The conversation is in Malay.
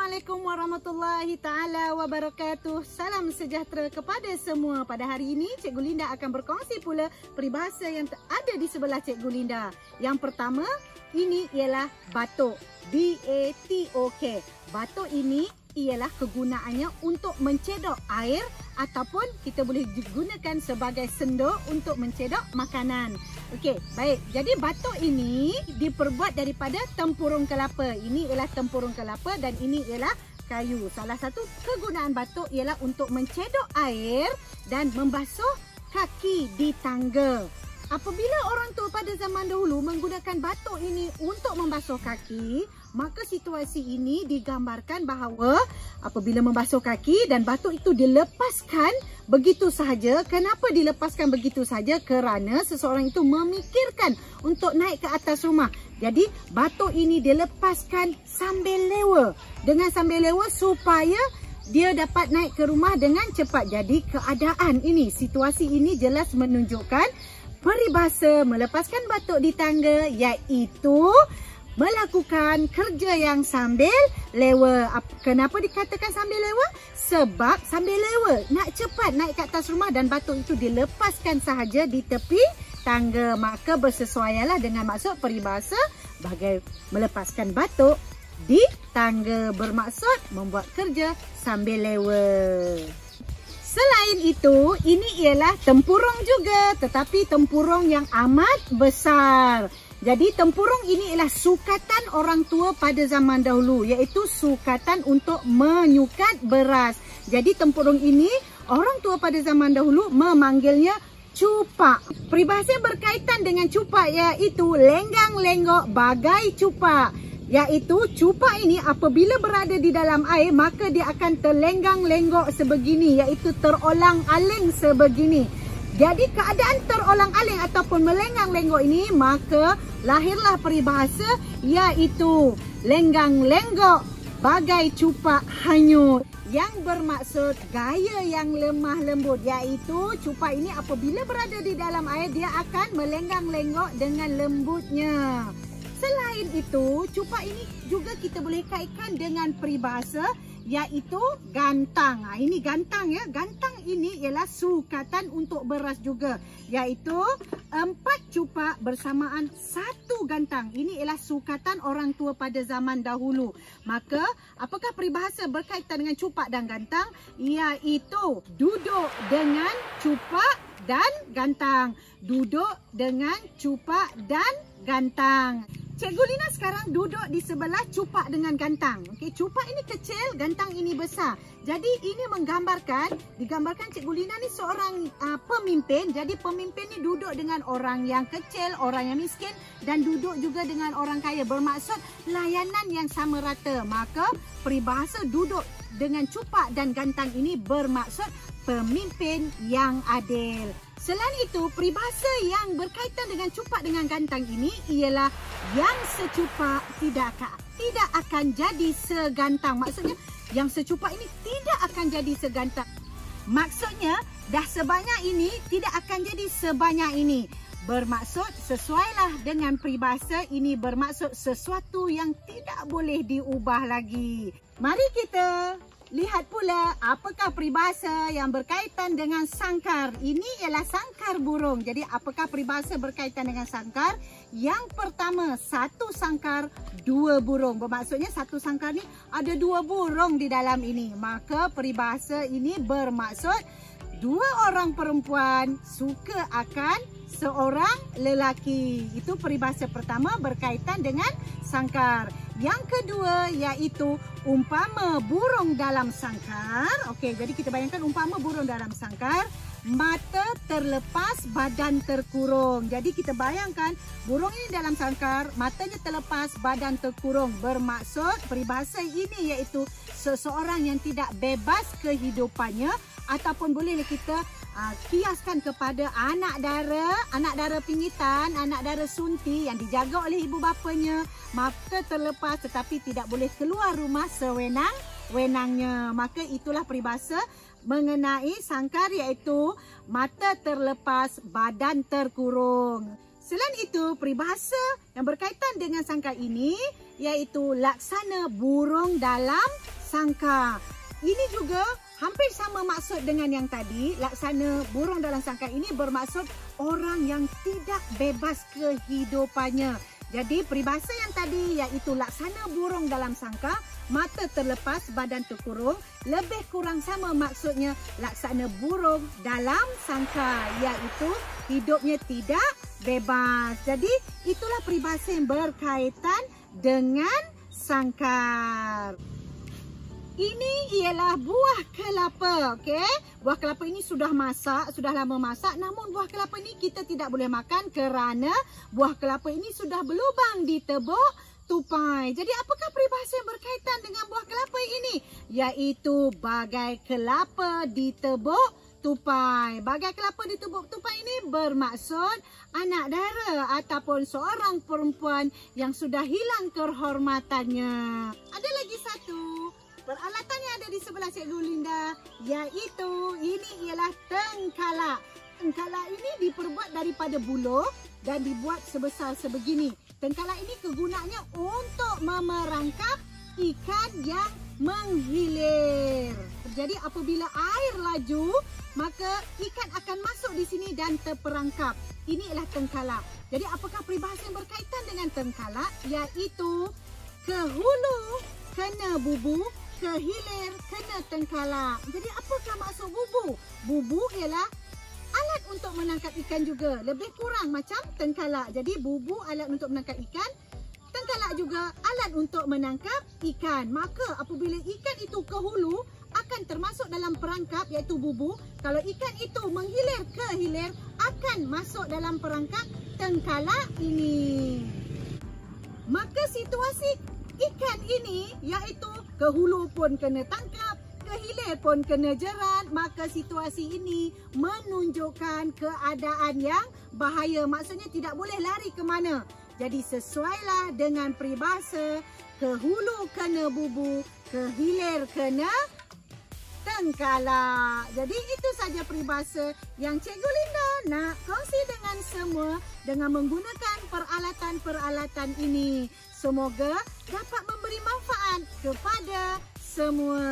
Assalamualaikum warahmatullahi ta'ala wabarakatuh. Salam sejahtera kepada semua. Pada hari ini Cikgu Linda akan berkongsi pula peribahasa yang ada di sebelah Cikgu Linda. Yang pertama, ini ialah batuk. B-A-T-O-K. Batuk ini ialah kegunaannya untuk mencedok air ataupun kita boleh gunakan sebagai sendok untuk mencedok makanan. Okey, baik. Jadi batuk ini diperbuat daripada tempurung kelapa. Ini ialah tempurung kelapa dan ini ialah kayu. Salah satu kegunaan batuk ialah untuk mencedok air dan membasuh kaki di tangga. Apabila orang tua pada zaman dahulu menggunakan batuk ini untuk membasuh kaki, maka situasi ini digambarkan bahawa apabila membasuh kaki dan batuk itu dilepaskan begitu sahaja. Kenapa dilepaskan begitu sahaja? Kerana seseorang itu memikirkan untuk naik ke atas rumah. Jadi batuk ini dilepaskan sambil lewa. Dengan sambil lewa supaya dia dapat naik ke rumah dengan cepat. Jadi keadaan ini, situasi ini jelas menunjukkan peribahasa melepaskan batuk di tangga iaitu melakukan kerja yang sambil lewa. Kenapa dikatakan sambil lewa? Sebab sambil lewa nak cepat naik ke atas rumah dan batuk itu dilepaskan sahaja di tepi tangga. Maka bersesuaianlah dengan maksud peribahasa bagai melepaskan batuk di tangga, bermaksud membuat kerja sambil lewa. Selain itu, ini ialah tempurung juga, tetapi tempurung yang amat besar. Jadi tempurung ini ialah sukatan orang tua pada zaman dahulu, iaitu sukatan untuk menyukat beras. Jadi tempurung ini orang tua pada zaman dahulu memanggilnya cupak. Peribahasa berkaitan dengan cupak iaitu lenggang-lenggok bagai cupak. Iaitu cupak ini apabila berada di dalam air maka dia akan terlenggang-lenggok sebegini, iaitu terolang-aling sebegini. Jadi keadaan terolang-aling ataupun melenggang-lenggok ini maka lahirlah peribahasa iaitu lenggang-lenggok bagai cupak hanyut, yang bermaksud gaya yang lemah lembut, iaitu cupak ini apabila berada di dalam air dia akan melenggang-lenggok dengan lembutnya. Selain itu, cupak ini juga kita boleh kaitkan dengan peribahasa iaitu gantang. Ini gantang ya. Gantang ini ialah sukatan untuk beras juga, iaitu 4 cupak bersamaan 1 gantang. Ini ialah sukatan orang tua pada zaman dahulu. Maka, apakah peribahasa berkaitan dengan cupak dan gantang? Iaitu duduk dengan cupak dan gantang. Duduk dengan cupak dan gantang. Cikgu Lina sekarang duduk di sebelah cupak dengan gantang. Okey, cupak ini kecil, gantang ini besar. Jadi ini digambarkan Cikgu Lina ni seorang pemimpin. Jadi pemimpin ni duduk dengan orang yang kecil, orang yang miskin dan duduk juga dengan orang kaya. Bermaksud layanan yang sama rata. Maka peribahasa duduk dengan cupak dan gantang ini bermaksud pemimpin yang adil. Selain itu, peribahasa yang berkaitan dengan cupak dengan gantang ini ialah yang secupak tidak akan jadi segantang. Maksudnya, yang secupak ini tidak akan jadi segantang. Maksudnya, dah sebanyak ini tidak akan jadi sebanyak ini. Bermaksud, sesuailah dengan peribahasa ini bermaksud sesuatu yang tidak boleh diubah lagi. Mari kita lihat pula apakah peribahasa yang berkaitan dengan sangkar. Ini ialah sangkar burung. Jadi apakah peribahasa berkaitan dengan sangkar? Yang pertama, 1 sangkar 2 burung. Bermaksudnya 1 sangkar ni ada 2 burung di dalam ini. Maka peribahasa ini bermaksud 2 orang perempuan suka akan seorang lelaki. Itu peribahasa pertama berkaitan dengan sangkar. Yang kedua iaitu umpama burung dalam sangkar. Okey, jadi kita bayangkan umpama burung dalam sangkar, mata terlepas, badan terkurung. Jadi kita bayangkan burung ini dalam sangkar, matanya terlepas, badan terkurung. Bermaksud peribahasa ini iaitu seseorang yang tidak bebas kehidupannya ataupun bolehlah kita kiaskan kepada anak dara pingitan, anak dara sunti yang dijaga oleh ibu bapanya, mata terlepas tetapi tidak boleh keluar rumah sewenang-wenangnya. Maka itulah peribahasa mengenai sangkar iaitu mata terlepas, badan terkurung. Selain itu, peribahasa yang berkaitan dengan sangka ini iaitu laksana burung dalam sangka. Ini juga hampir sama maksud dengan yang tadi. Laksana burung dalam sangka ini bermaksud orang yang tidak bebas kehidupannya. Jadi peribahasa yang tadi iaitu laksana burung dalam sangka, mata terlepas, badan terkurung, lebih kurang sama maksudnya laksana burung dalam sangka, iaitu hidupnya tidak bebas. Jadi itulah peribahasa yang berkaitan dengan sangkar. Ini ialah buah kelapa, okey? Buah kelapa ini sudah masak, sudah lama masak, namun buah kelapa ini kita tidak boleh makan kerana buah kelapa ini sudah berlubang di tebuk tupai. Jadi apakah peribahasa yang berkaitan dengan buah kelapa ini? Iaitu bagai kelapa di tebuk tupai. Bagai kelapa di tebuk tupai ini bermaksud anak dara ataupun seorang perempuan yang sudah hilang kehormatannya. Ada lagi satu peralatan yang ada di sebelah Cikgu Linda, iaitu ini ialah tengkalak. Tengkalak ini diperbuat daripada buluh dan dibuat sebesar sebegini. Tengkalak ini kegunaannya untuk memerangkap ikan yang menghilir. Jadi apabila air laju, maka ikan akan masuk di sini dan terperangkap. Ini ialah tengkalak. Jadi apakah peribahasa yang berkaitan dengan tengkalak? Iaitu ke hulu kena bubu, ke hilir kena tengkalak. Jadi apakah maksud bubu? Bubu ialah alat untuk menangkap ikan juga. Lebih kurang macam tengkalak. Jadi bubu alat untuk menangkap ikan. Tengkalak juga alat untuk menangkap ikan. Maka apabila ikan itu ke hulu, akan termasuk dalam perangkap iaitu bubu. Kalau ikan itu menghilir ke hilir, akan masuk dalam perangkap tengkalak ini. Maka situasi ikan ini iaitu ke hulu pun kena tangkap, ke hilir pun kena jerat. Maka situasi ini menunjukkan keadaan yang bahaya. Maksudnya tidak boleh lari ke mana. Jadi sesuailah dengan peribahasa, ke hulu kena bubu, ke hilir kena tengkalak. Jadi itu saja peribahasa yang Cikgu Linda nak kongsi dengan semua dengan menggunakan peralatan-peralatan ini. Semoga dapat memberi manfaat kepada semua.